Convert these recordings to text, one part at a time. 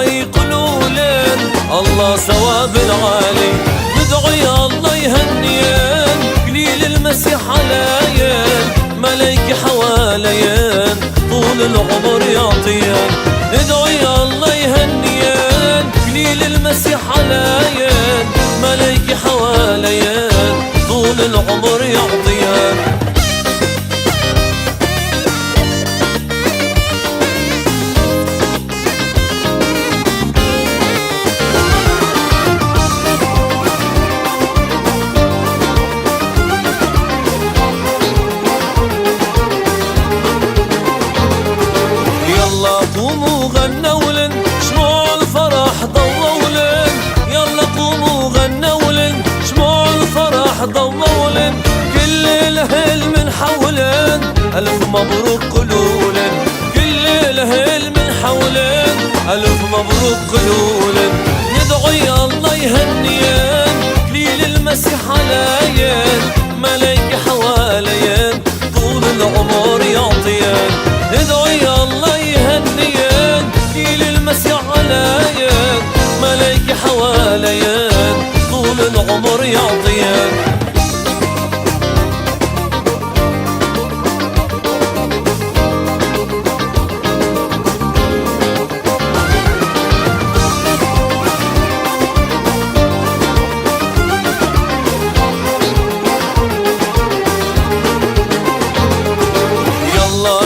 يقولولن الله ثواب العالي. ندعي الله يهنيان قليل المسيح عليان ملايكي حواليان طول العمر يعطيان. ندعي الله يهنيان قليل المسيح عليان ملايكي حواليان طول العمر يعطيان. قوموا غنولن شموع الفرح ضوولن. يلا قوموا غنولن شموع الفرح ضوولن. كل الاهل من حولن الف مبروك قولولن. كل الاهل من حولن الف مبروك قولولن. ندعي الله يهنيان قليل المسيح عليان ملايكي حواليان طول العمر يعطيان. ندعي الله يهنيان قليل المسيح عليان ملايكي حواليان طول العمر يعطيان.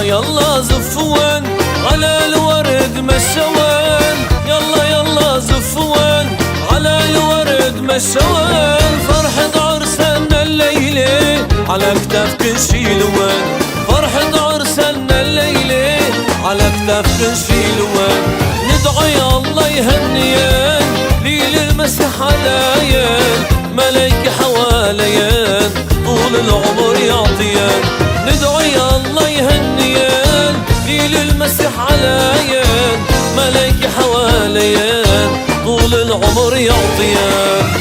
يلا زفوان على الورد مشوان. يلا يلا زفوان على الورد مشوان. فرحة عرسنا الليلة على كتافك نشيلوان. فرحة عرسنا الليلة على كتافك نشيلوان. ندعي الله يهنيان ليل المسيح عليان ملايكي حواليان طول العمر يعطيان. ندعي الله يهنيان ليل المسيح عليان ملايكي حواليان طول العمر يعطيان.